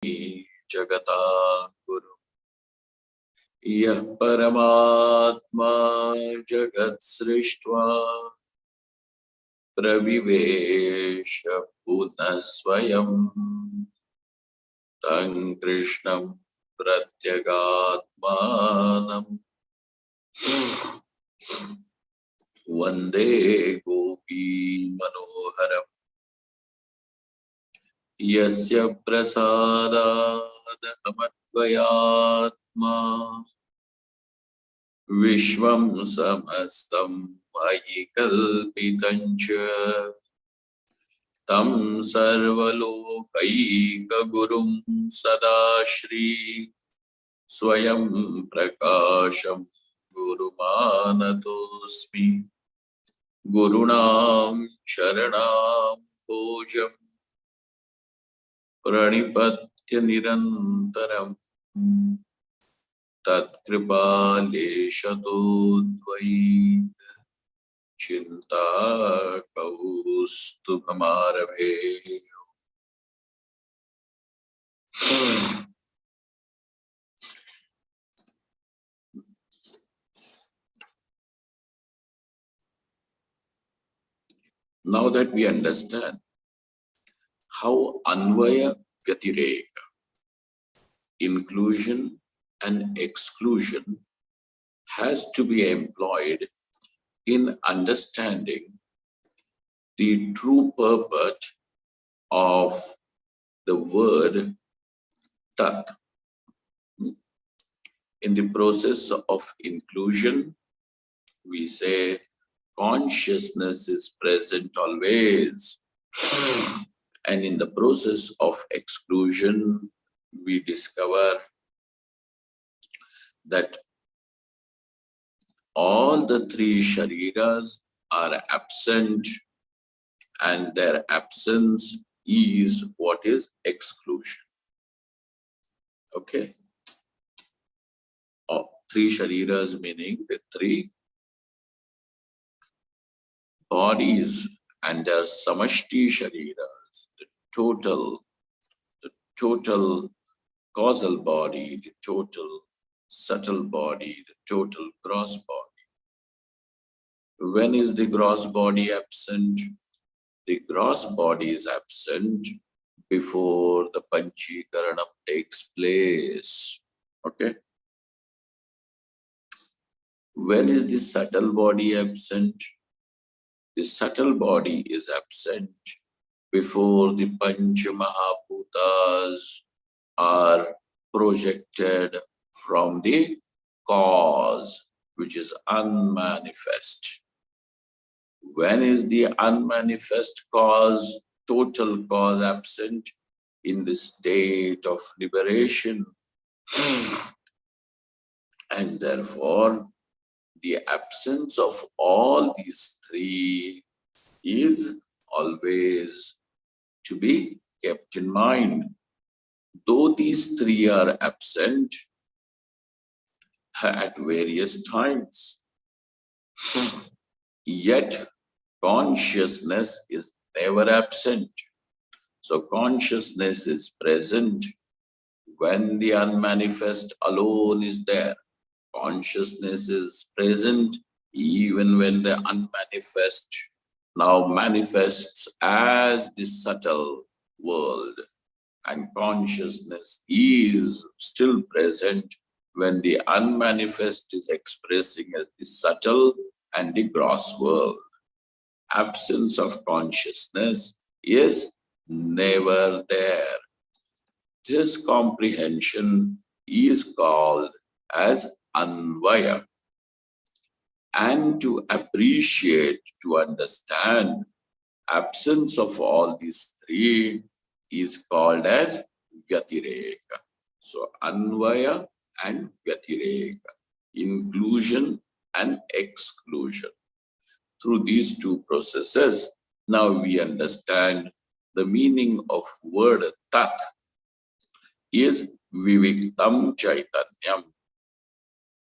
जगता गुरु यः परमात्मा जगत् सृष्ट्वा प्रविवेश पुनः स्वयं तं कृष्णं प्रत्यगात्मानं वन्दे गोपी मनोहरम् यस्य प्रसादादहमद्वयात्मा विश्वं समस्तं मयि कल्पितं च तं सर्वलोकैकगुरुं सदाश्री स्वयं प्रकाशं गुरुमानतोऽस्मि गुरुणां शरणां भोजम् प्रणिपत्य निरन्तरम् तत्कृपालेशतो द्वैत चिन्ताकौस्तुभमारभे। Now that we understand how Anvaya Vyatireka, inclusion and exclusion, has to be employed in understanding the true purport of the word Tat. In the process of inclusion, we say consciousness is present always. And in the process of exclusion, we discover that all the three shariras are absent, and their absence is what is exclusion. Okay? Three shariras meaning the three bodies and their samashti shariras, the total causal body, the total subtle body, the total gross body. When is the gross body absent? The gross body is absent before the Panchikaranam takes place. Okay? When is the subtle body absent? The subtle body is absent before the Panch Mahabhutas are projected from the cause, which is unmanifest. When is the unmanifest cause, total cause absent? In the state of liberation. And therefore, the absence of all these three is always to be kept in mind. Though these three are absent at various times, yet consciousness is never absent. So consciousness is present when the unmanifest alone is there. Consciousness is present even when the unmanifest now manifests as the subtle world. And consciousness is still present when the unmanifest is expressing as the subtle and the gross world. Absence of consciousness is never there. This comprehension is called as Anvaya. And to appreciate, to understand absence of all these three is called as Vyatireka. So Anvaya and Vyatireka, inclusion and exclusion. Through these two processes, now we understand the meaning of word Tat is Viviktam Chaitanyam.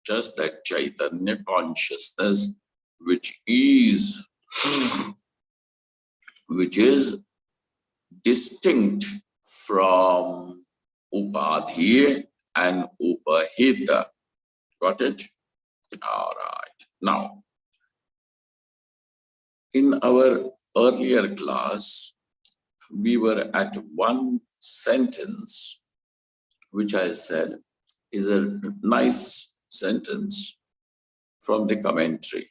Just that Chaitanya consciousness, which is distinct from Upadhi and Upahita. Got it? All right. Now, in our earlier class, we were at one sentence, which I said is a nice sentence from the commentary.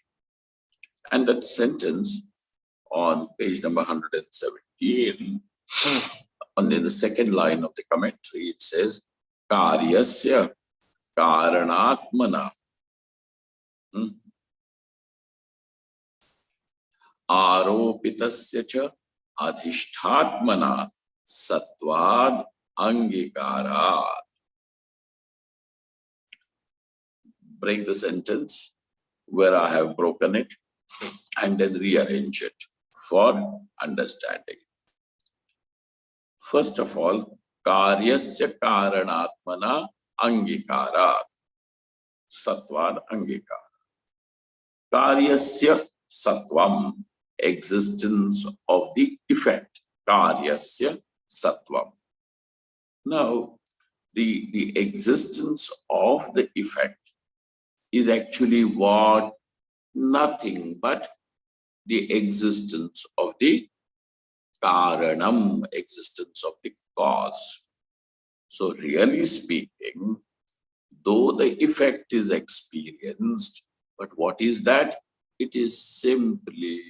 And that sentence on page number 117, on the second line of the commentary, it says, Karyasya Karanatmana Aropitasya cha Adhishthatmana Satvad Angikara. Break the sentence where I have broken it and then rearrange it for understanding. First of all, Karyasya Karanatmana Angikara. Satvad Angikara. Karyasya Satvam, existence of the effect. Karyasya Satvam. Now, the existence of the effect is actually what? Nothing but the existence of the Karanam, existence of the cause. So really speaking, though the effect is experienced, but what is that? It is simply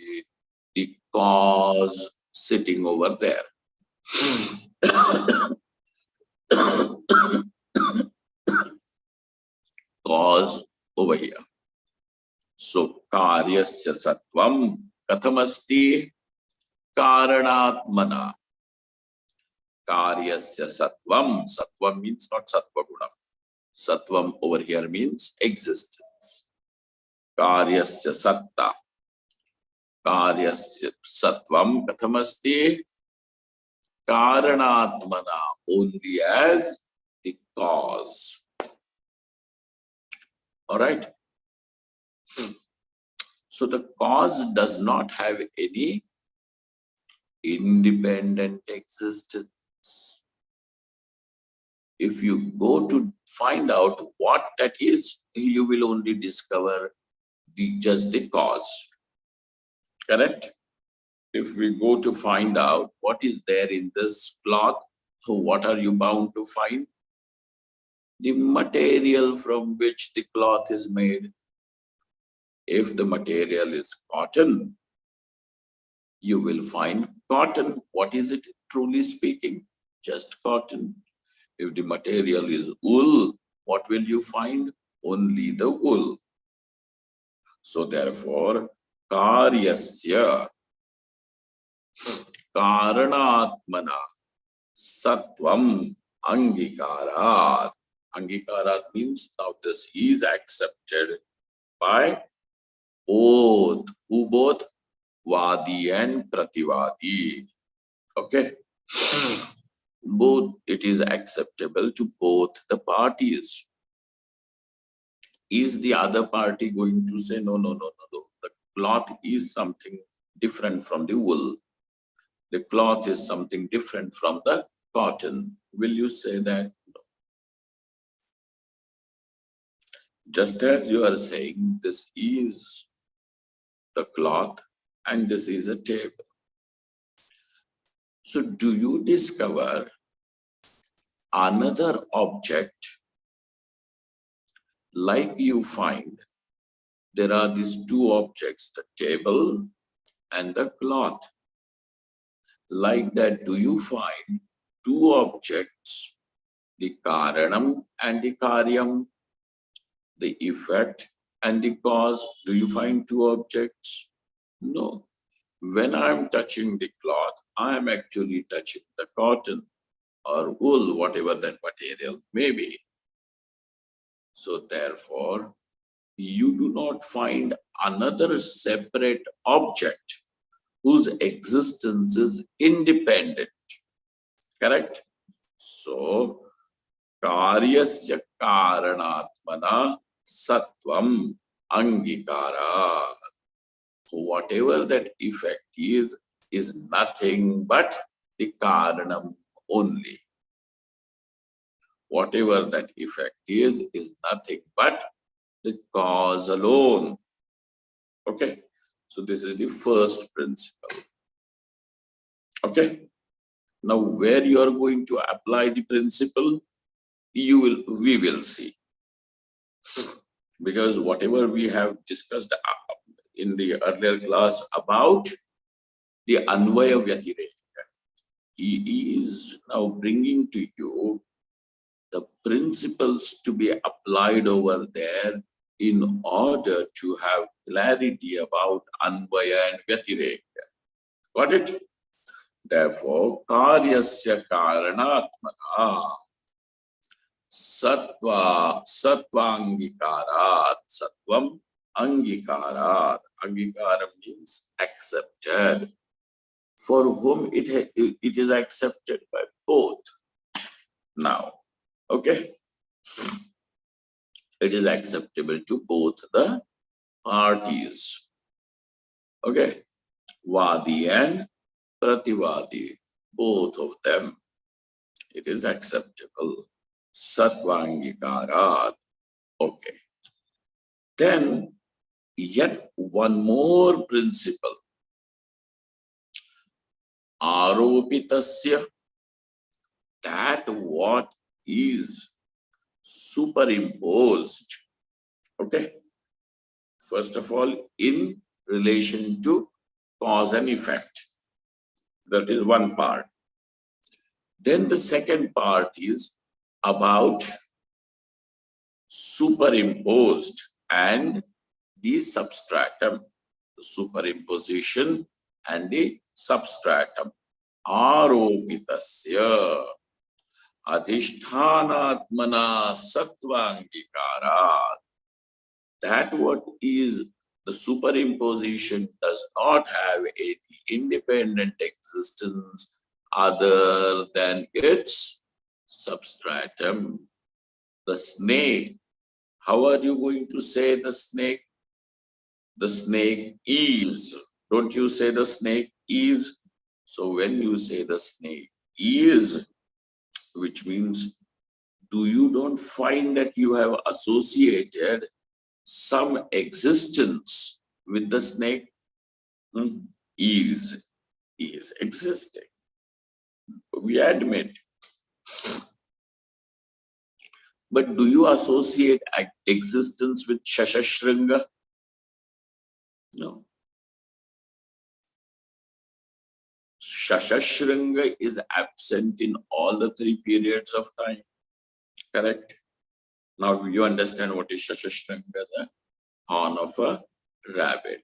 the cause sitting over there. Cause over here. So, karyasya satvam kathamasti karanatmana. Karyasya satvam. Satvam means not sattva-guna. Sattvam over here means existence. Karyasya satta. Karyasya satvam kathamasti karanatmana. Only as the cause. All right. So the cause does not have any independent existence. If you go to find out what that is, you will only discover just the cause. Correct? If we go to find out what is there in this cloth, so what are you bound to find? The material from which the cloth is made. If the material is cotton, you will find cotton. What is it, truly speaking? Just cotton. If the material is wool, what will you find? Only the wool. So therefore, karyasya karanatmana sattvam angikarat. Angikarat means now this is accepted by both. Who both? Vadi and Prativadi. Okay. Both, it is acceptable to both the parties. Is the other party going to say, no, no, no, no, no. The cloth is something different from the wool. The cloth is something different from the cotton. Will you say that? No. Just as you are saying, this is the cloth and this is a table. So do you discover another object like you find there are these two objects, the table and the cloth? Like that, do you find two objects, the karanam and the karyam, the effect and the cause? Do you find two objects? No. When I'm touching the cloth, I am actually touching the cotton or wool, whatever that material may be. So therefore, you do not find another separate object whose existence is independent. Correct? So, karyasya karanatmana sattvam angikara. So whatever that effect is nothing but the karanam only. whatever that effect is nothing but the cause alone. Okay, so this is the first principle. Okay, now where you are going to apply the principle, we will see, because whatever we have discussed in the earlier class about the Anvaya Vyatireka, he is now bringing to you the principles to be applied over there in order to have clarity about Anvaya and Vyatireka. Got it? Therefore, karyasya karanatmana satvangikarat, satvam angikarat. Angikaram means accepted. For whom it is accepted by both. Now, okay, it is acceptable to both the parties. Okay, Vadi and Prativadi, both of them, it is acceptable. Satvangikarat. Okay. Then, yet one more principle. Aropitasya, that what is superimposed. Okay. First of all, in relation to cause and effect. That is one part. Then the second part is about superimposed and the substratum. The superimposition and the substratum. Aropitasya adhishthanaatmana satvangikarat. That what is the superimposition does not have any independent existence other than its substratum. The snake, how are you going to say the snake? The snake is. Don't you say the snake is? So when you say the snake is, which means you don't find that you have associated some existence with the snake? Is existing. We admit. But do you associate existence with Shashashringa? No. Shashashringa is absent in all the three periods of time. Correct? Now you understand what is Shashashringa, the horn of a rabbit.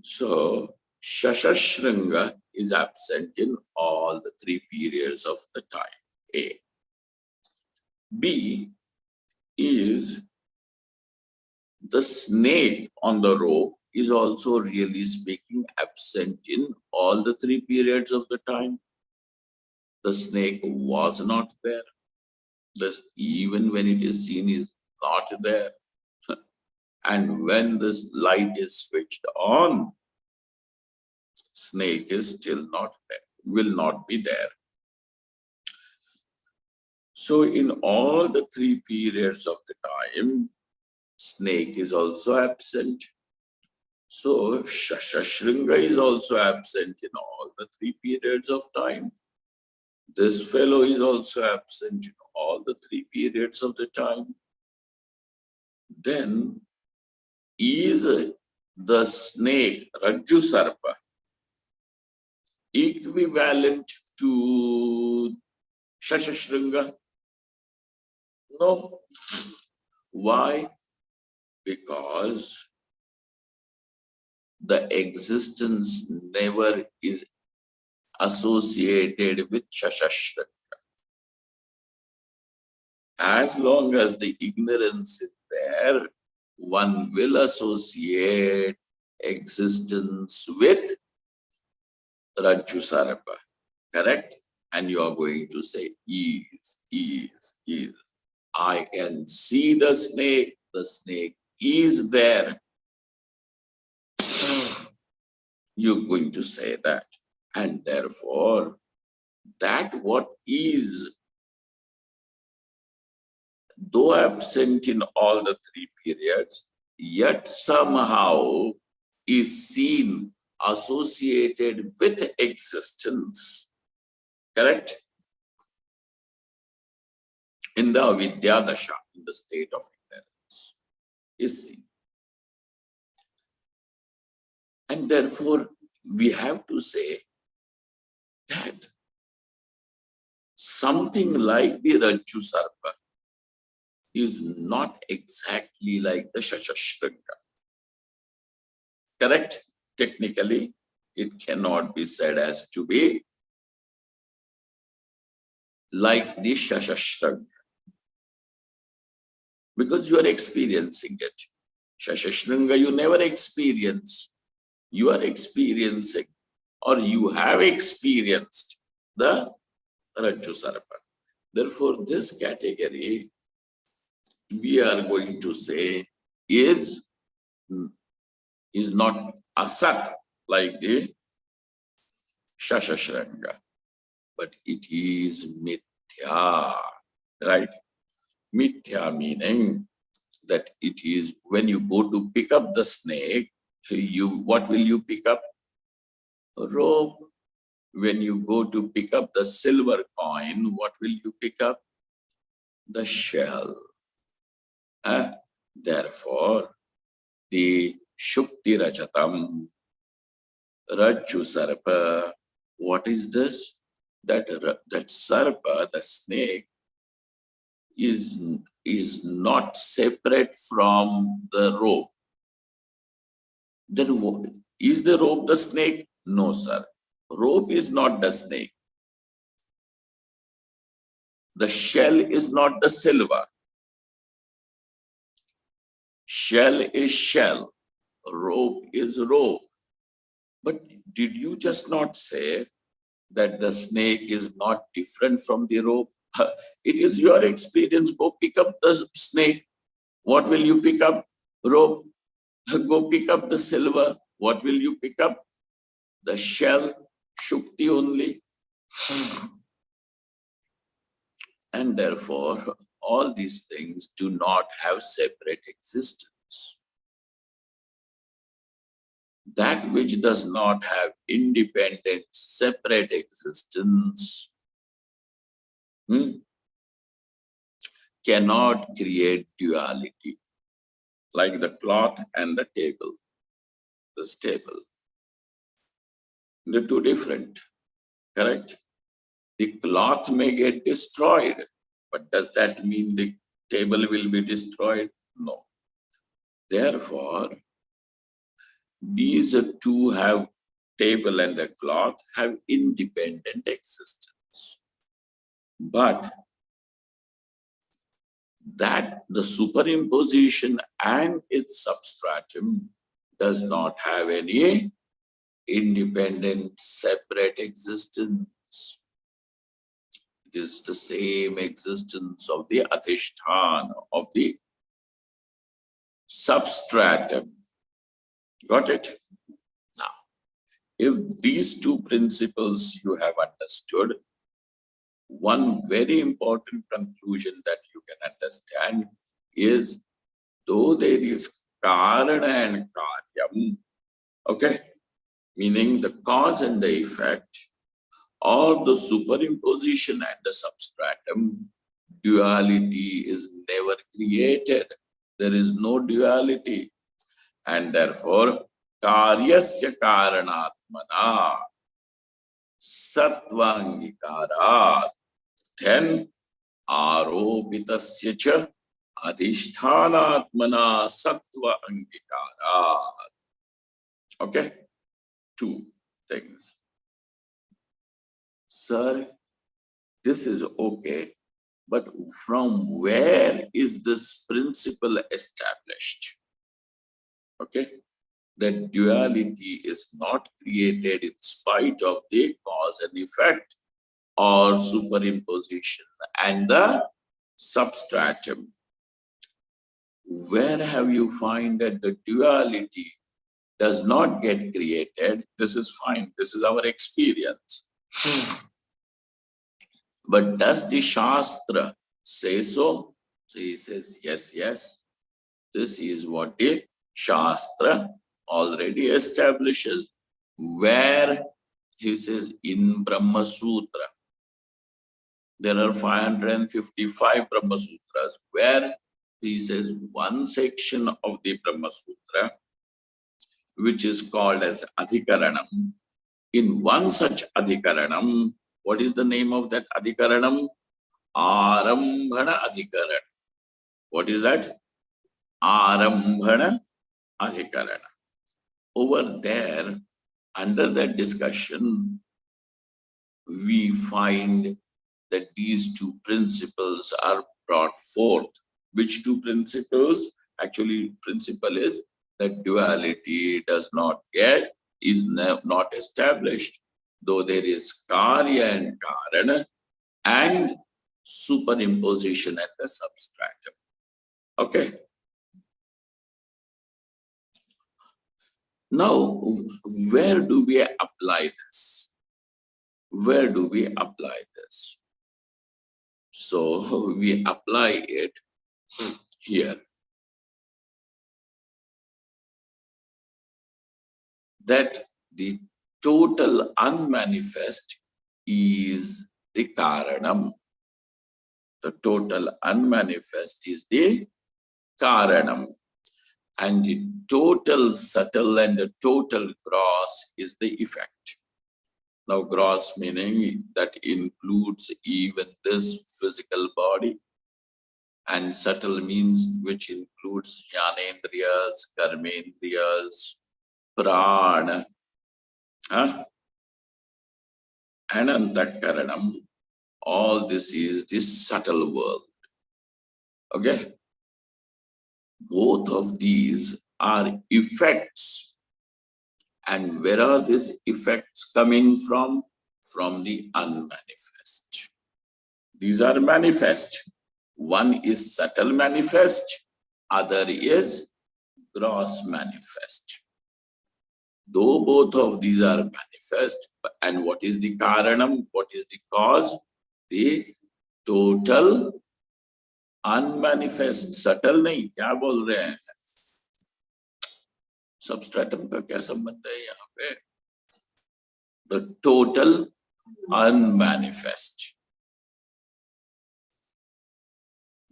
So Shashashringa is absent in all the three periods of the time. A. B is the snake on the rope is also, really speaking, absent in all the three periods of the time. The snake was not there. Thus, even when it is seen, is not there. And when this light is switched on, snake is still not there, will not be there. So in all the three periods of the time, snake is also absent. So Shashashringa is also absent in all the three periods of time. This fellow is also absent in all the three periods of the time. Then is the snake, Rajju Sarpa, equivalent to Shashashringa? No. Why? Because the existence never is associated with Shashashringa. As long as the ignorance is there, one will associate existence with Rajju Sarpa. Correct? And you are going to say, is. I can see the snake is there. You're going to say that. And therefore, that what is though absent in all the three periods, yet somehow is seen associated with existence. Correct? In the avidya dasha, in the state of ignorance, is seen. And therefore, we have to say that something like the Rajju Sarpa is not exactly like the Shashashranga. Correct? Technically, it cannot be said as to be like the Shashashranga, because you are experiencing it. Shashashranga you never experience. You are experiencing, or you have experienced the Rajju Sarpa. Therefore, this category we are going to say is not asat like the Shashashranga, but it is mithya, right? Mithya meaning that it is when you go to pick up the snake, what will you pick up? A rope. When you go to pick up the silver coin, what will you pick up? The shell. Therefore, the Shukti Rajatam, Rajju Sarpa, what is this? That Sarpa, the snake, is not separate from the rope. Then what? Is the rope the snake? No, sir. Rope is not the snake. The shell is not the silver. Shell is shell. Rope is rope. But did you just not say that the snake is not different from the rope? It is your experience. Go pick up the snake. What will you pick up? Rope. Go pick up the silver. What will you pick up? The shell. Shukti only. And therefore, all these things do not have separate existence. That which does not have independent, separate existence cannot create duality, like the cloth and the table. This table, they're two different, correct? The cloth may get destroyed, but does that mean the table will be destroyed? No. Therefore, these two have, table and the cloth have independent existence. But that the superimposition and its substratum does not have any independent, separate existence. It is the same existence of the adhisthana, of the substratum. Got it? Now, if these two principles you have understood, one very important conclusion that you can understand is, though there is karana and karyam, okay, meaning the cause and the effect, or the superimposition and the substratum, duality is never created. There is no duality. And therefore, karyasya karanatmana satvangikarat, then aropitasya cha adhishthanaatmana sattva angikarat. Okay? Two things. Sir, this is okay, but from where is this principle established? Okay? That duality is not created in spite of the cause and effect or superimposition and the substratum. Where have you find that the duality does not get created? This is fine. This is our experience. But does the Shastra say so? So he says, yes, yes, this is what the Shastra already establishes. Where he says in Brahma Sutra, there are 555 Brahma Sutras, where he says one section of the Brahma Sutra, which is called as Adhikaranam. In one such Adhikaranam, what is the name of that Adhikaranam? Arambhana Adhikaranam. What is that? Arambhana Adhikaranam. Over there, under that discussion, we find that these two principles are brought forth. Which two principles? Actually, principle is that duality does not get, is not established, though there is karya and karana and superimposition at the substratum. Okay. Now, where do we apply this? Where do we apply this? So we apply it here. That the total unmanifest is the karanam. The total unmanifest is the karanam. And the total subtle and the total gross is the effect. Now, gross meaning that includes even this physical body, and subtle means which includes jnanendriyas, karmendriyas, prana, and antakaranam. All this is the subtle world. Okay? Both of these are effects. And where are these effects coming from? From the unmanifest. These are manifest. One is subtle manifest, other is gross manifest. Though both of these are manifest, and what is the karanam? What is the cause? The total unmanifest. Subtle नहीं, क्या बोल रहे हैं? Substratum का क्या संबंध है यहाँ पे? The total unmanifest.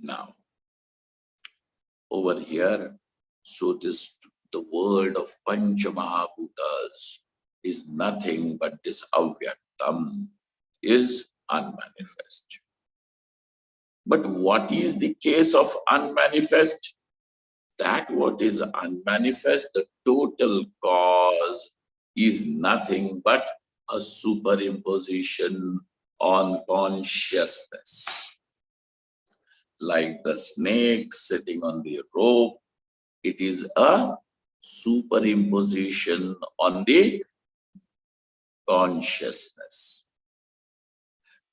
Now, over here, so the world of Pancha Mahabhutas is nothing but this avyaktam is unmanifest. But what is the case of unmanifest? That what is unmanifest, the total cause is nothing but a superimposition on consciousness. Like the snake sitting on the rope, it is a superimposition on the consciousness.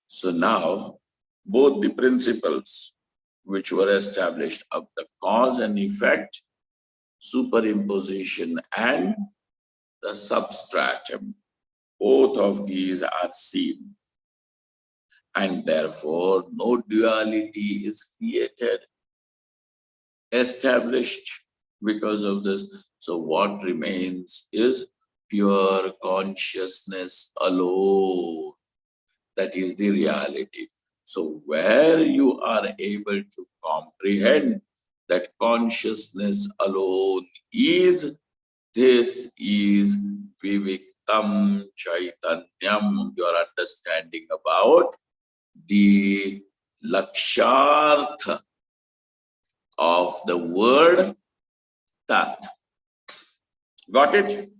So now, both the principles which were established of the cause and effect, superimposition and the substratum, both of these are seen. And therefore, no duality is created, established because of this. So what remains is pure consciousness alone. That is the reality. So where you are able to comprehend that consciousness alone is, this is Viviktam Chaitanyam, your understanding about the lakshartha of the word Tat. Got it?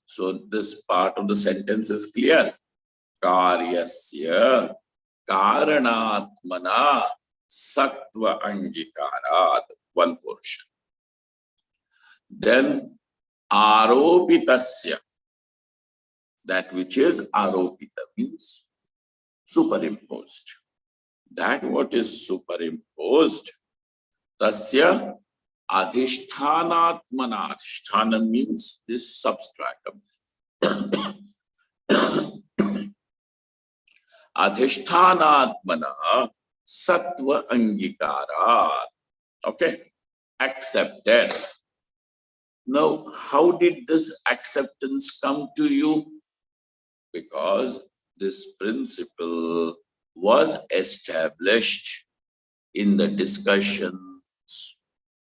So this part of the sentence is clear. Karyasya karanatmana sattva angikarat, one portion. Then aropitasya, that which is aropita means superimposed. That what is superimposed, tasya adhishthanaatmana. Adhishthana means this substratum. Adhishthanaatmana Sattva angikara. Okay, accepted. Now, how did this acceptance come to you? Because this principle was established in the discussions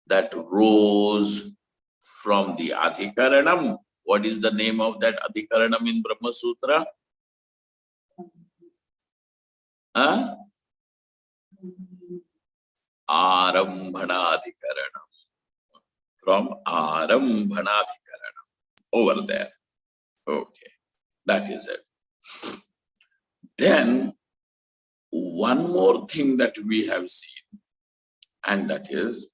that rose from the Adhikaranam. What is the name of that Adhikaranam in Brahma Sutra? Huh? Arambhanadhikaranam. From Arambhanadhikaranam. Over there. Okay, that is it. Then, one more thing that we have seen, and that is,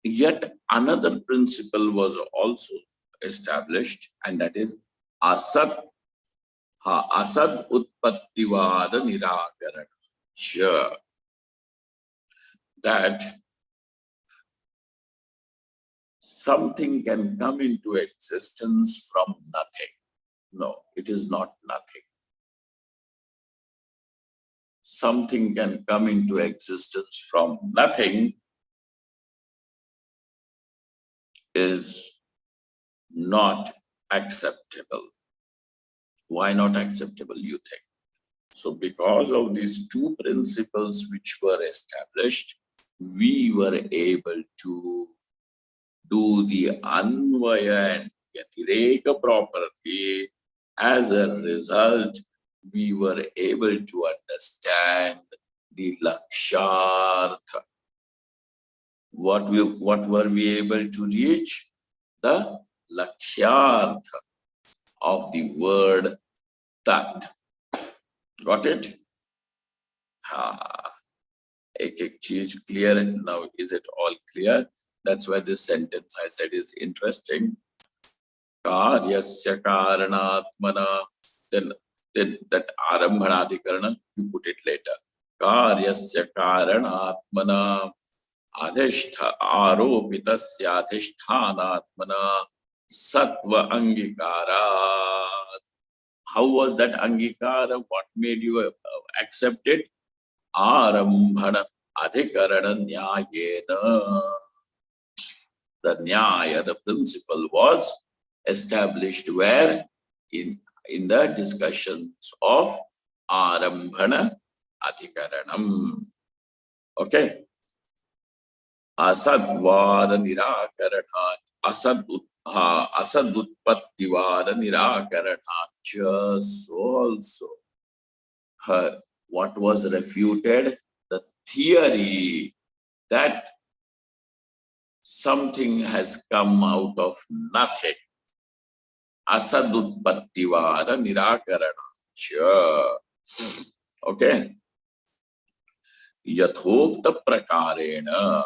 yet another principle was also established, and that is asat utpattivada nirakarana. Sure, that something can come into existence from nothing. No, it is not nothing. Something can come into existence from nothing is not acceptable. Why not acceptable, you think? So because of these two principles which were established, we were able to do the Anvaya and Yatireka properly. As a result, we were able to understand the Lakshartha. What were we able to reach? The Lakshartha of the word Tat. Got it? Ek cheez clear. Now, is it all clear? That's why this sentence I said is interesting. Karyasya karanatmana. Then that arambhanadhikarana, you put it later. Karyasya karanatmana adhishtha aropitasya adhishthanatmana sattva angikara. How was that angikara? What made you accept it? Arambhana adhikarana nyayena. The nyaya, the principle, was established where? In the discussions of Arambhana Adhikaranam. Okay. Asadvada nirakaranat, asadutpattivada nirakaranat. Just also, what was refuted? The theory that something has come out of nothing. Asadutpattivada nirakaranacha. Okay. Yathokta prakarena.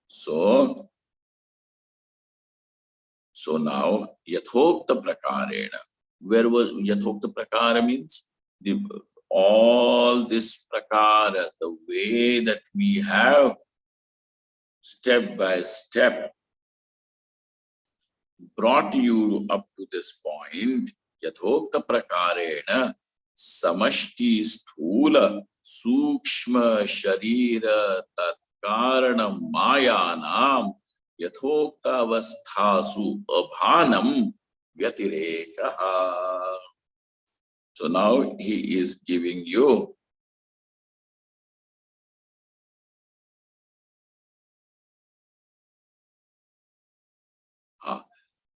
So now yathokta prakarena. Where was yathokta prakara means? All this prakara, the way that we have step by step brought you up to this point. Yathokta prakarena samashti sthula sukshma sharira tatkarana mayanam yathokta avasthasu abhanam vyatirekaha. So now he is giving you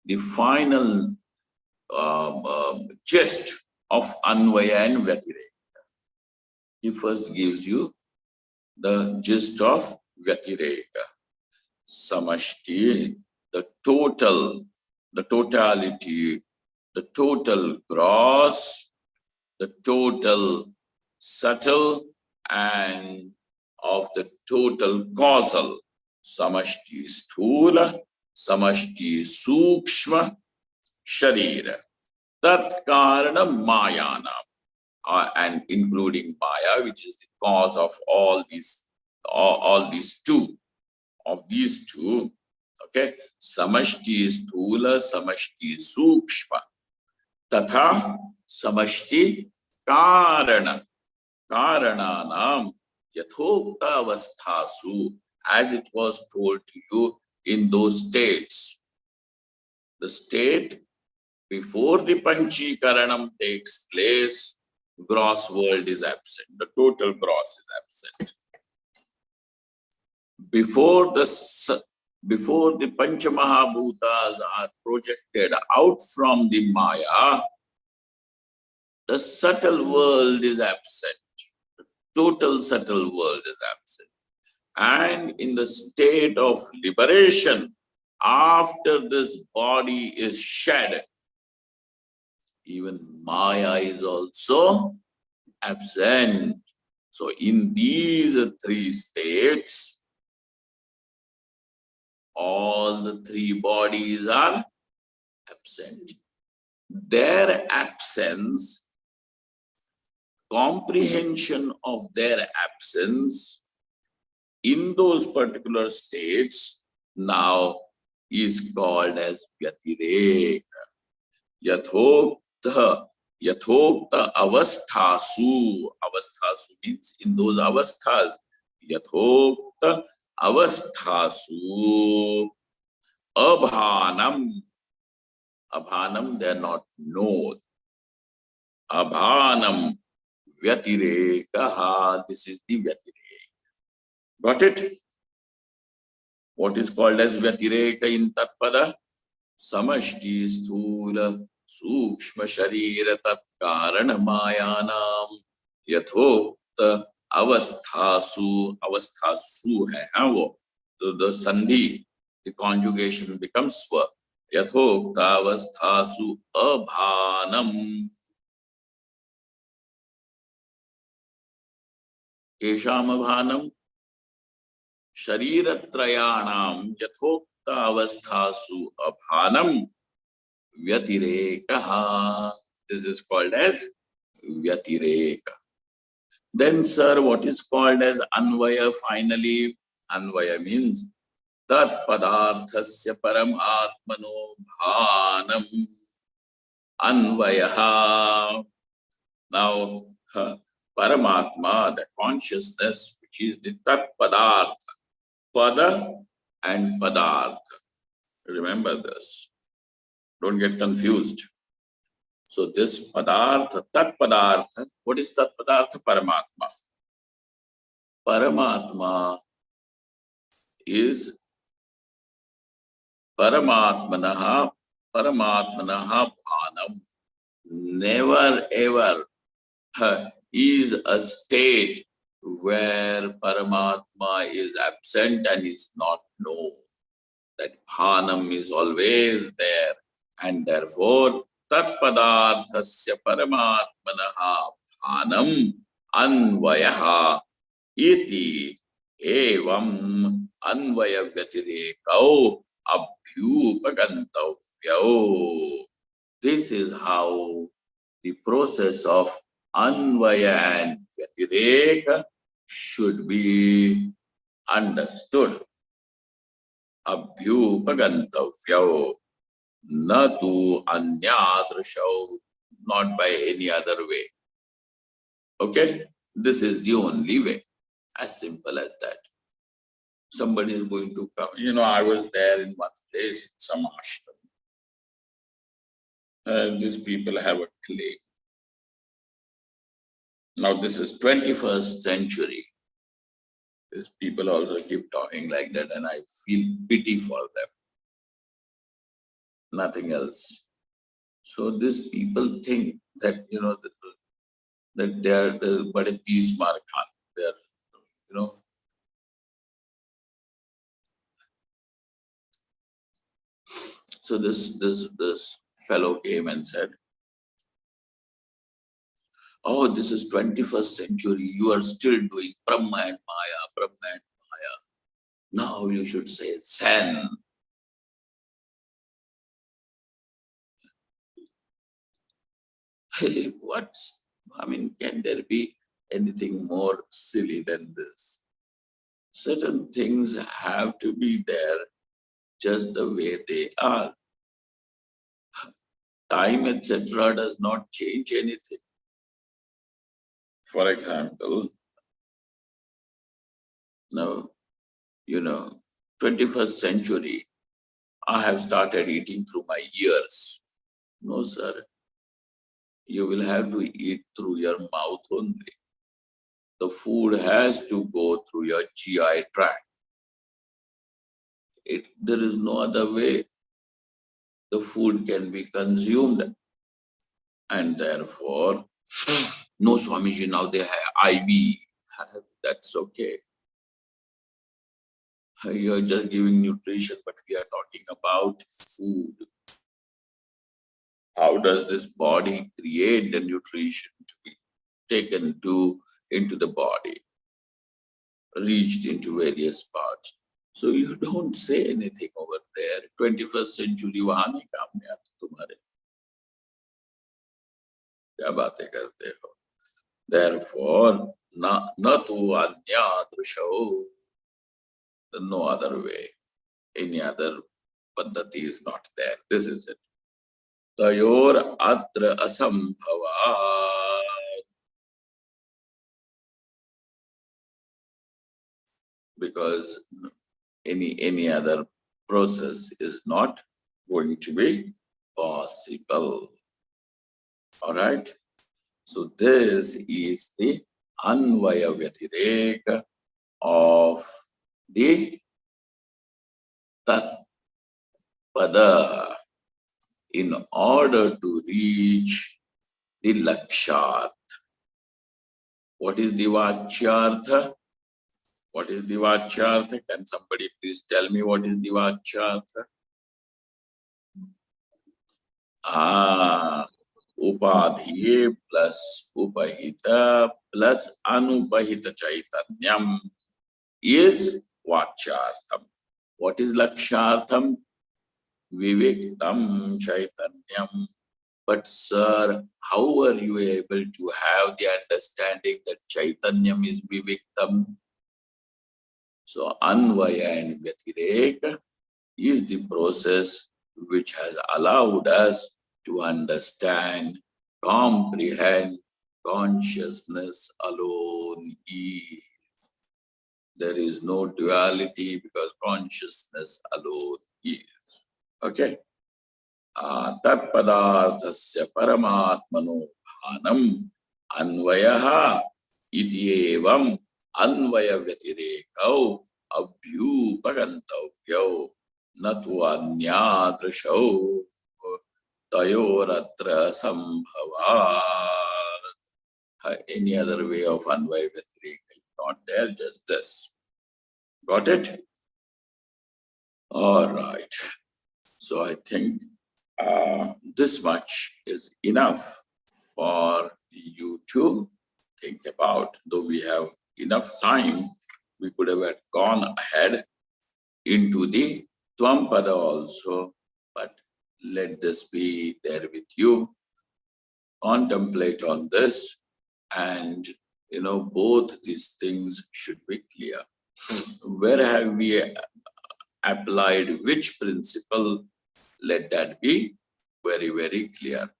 the final gist of Anvaya and Vyatireka. He first gives you the gist of Vyatireka. Samashti, the total, the totality, the total gross, the total subtle, and of the total causal. Samashti sthula, samashti sukshma sharira. Tat karana mayana. And including Maya, which is the cause of all these two. Of these two, okay, samashti sthula, samashti sukshma. Tatha samashti karana. Karananam yathokta avasthasu, as it was told to you in those states. The state before the Panchikaranam takes place, gross world is absent. The total gross is absent. Before the Panchamahabhutas are projected out from the Maya, the subtle world is absent. Total subtle world is absent. And in the state of liberation, after this body is shed, even Maya is also absent. So in these three states, all the three bodies are absent. Their absence, comprehension of their absence in those particular states now is called as Vyatireka. Yathokta avasthasu. Avasthasu means in those avasthas. Yathokta avasthasu abhanam. Abhanam, they are not known. Abhanam Vyatireka. This is the Vyatireka. Got it? What is called as Vyatireka in Tatpada? Samashti Sthula Sukshma Sharira Tat Karana Mayanam Yathokta Avasthasu. Avasthasu hai wo. The sandhi, the conjugation becomes swa. Yathokta Avasthasu Abhanam. Kesham Abhanam Shariratrayanam Yathokta Avasthasu Abhanam Vyatireka. This is called as Vyatireka. Then, sir, what is called as Anvaya finally? Anvaya means Tat Padarthasya Param Atmano Bhanam Anvayaha. Now, Paramatma, the consciousness, which is the Tat Padartha, Pada and Padartha. Remember this. Don't get confused. So this Padartha, Tat Padartha, what is Tat Padartha? Paramatma. Paramatma is Paramatmanaha Bhanam. Never ever is a state where Paramatma is absent and is not known. That Bhanam is always there, and therefore Tat Padarthasya Paramatmanaha Bhanam Anvayaha iti evam Anvaya Vyatirekau Abhyupagantavyo. This is how the process of Anvaya and Vyatireka should be understood. Abhyupagantavyo, natu anyadrishau, not by any other way. Okay? This is the only way. As simple as that. Somebody is going to come. You know, I was there in one place, some ashram. These people have a claim. Now this is 21st century. These people also keep talking like that, and I feel pity for them. Nothing else. So these people think that, you know, that they are but a peace markhan. They are, you know. So this fellow came and said, "Oh, this is 21st century. You are still doing Brahma and Maya, Brahma and Maya. Now you should say Zen." What? I mean, can there be anything more silly than this? Certain things have to be there just the way they are. time, etc. does not change anything. For example, now, 21st century, I have started eating through my ears. No, sir. You will have to eat through your mouth only. The food has to go through your GI tract. There is no other way the food can be consumed. And therefore, no, Swamiji, now they have IV. That's okay. You're just giving nutrition, but we are talking about food. How does this body create the nutrition to be taken into the body, reached into various parts? So you don't say anything over there. 21st century वहां नहीं काम में आता तुम्हारे, क्या बातें करते हो? Therefore, na tu anyadrusho, no other way, any other paddhati is not there. This is it. Tayor atra asambhava. Because any other process is not going to be possible. All right. So this is the anvaya vyatireka of the tatpada in order to reach the lakshartha. What is the vachyartha? What is the vachyartha? Can somebody please tell me what is the vachyartha? Upadhi plus upahita plus anupahita chaitanyam is vachyartham. What is lakshartham? Viviktam chaitanyam. But sir, how are you able to have the understanding that chaitanyam is viviktam? So anvaya and vyatireka is the process which has allowed us to understand, comprehend consciousness alone is. There is no duality because consciousness alone is. Okay. Tatpadarthasya paramatmano bhanam anvayaha iti evam anvaya vyatirekau abhyupagantavyo natu anyadrishau tayoratra sambhava. Any other way of anvaya vyatireka is not there, just this. Got it? All right. So I think this much is enough for you to think about. Though we have enough time, we could have gone ahead into the Tvampada also, but let this be there with you. Contemplate on this, and both these things should be clear. Where have we applied which principle? Let that be very, very clear.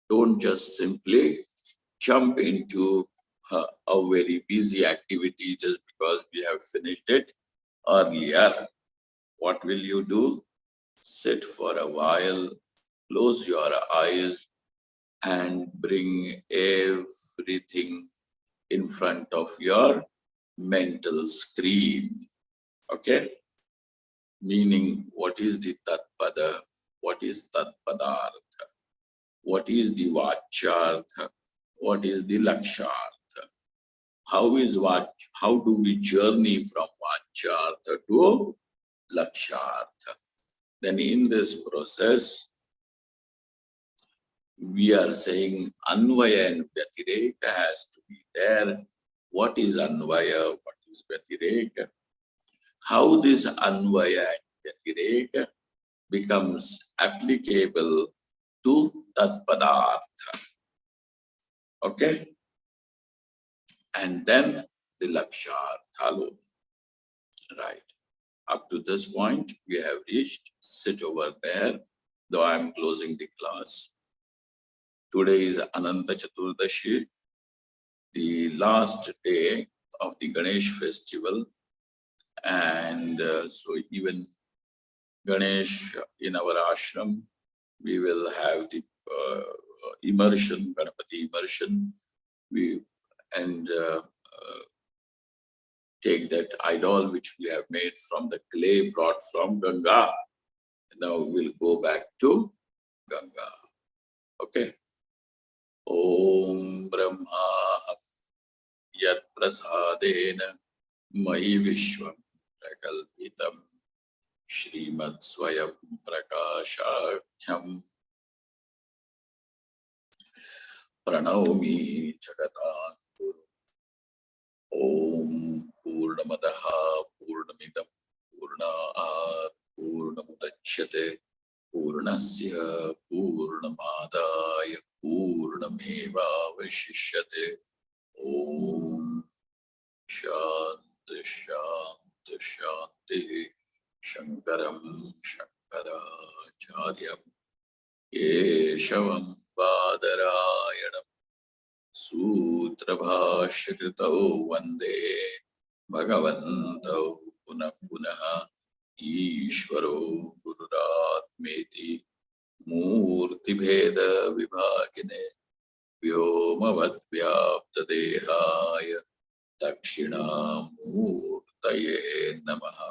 Don't just simply jump into a very busy activity just because we have finished it earlier. What will you do? Sit for a while, close your eyes, and bring everything in front of your mental screen. Okay? Meaning, what is the tatpada? What is tatpadartha? What is the vachyartha? What is the lakshartha? How do we journey from vachyartha to lakshartha? Then in this process, we are saying anvaya and vyatireka has to be there. What is anvaya? What is vyatireka? How this anvaya and vyatireka becomes applicable to tatpadartha. Okay? And then the lakshartha. Right. Up to this point, we have reached. Sit over there, though I am closing the class. Today is Ananta Chaturdashi, the last day of the Ganesh festival. And so even Ganesh in our ashram, we will have the immersion, Ganapati immersion. And take that idol which we have made from the clay brought from Ganga. Now we'll go back to Ganga. Okay. Om Brahma Yat Prasadena Mai Vishwam Prakalpitam Shrimad Swayam Prakashakyam Pranavami Jagatan Guru. Om Purnamadaha Purnamidam Purnaat Purnamudachyate Purnasya Purnamadaya Purnameva Vashishyate. Om Shanti Shanti Shanti Shankaram Shankaracharyam Keshavam Badarayanam Sutra Bhashritau Vande Bhagavantau Punah Punah Ishvaro Gururatmeti Murti Bheda Vibhagine Vyomavad Vyapta Dehaya Dakshina Murtaye Namaha.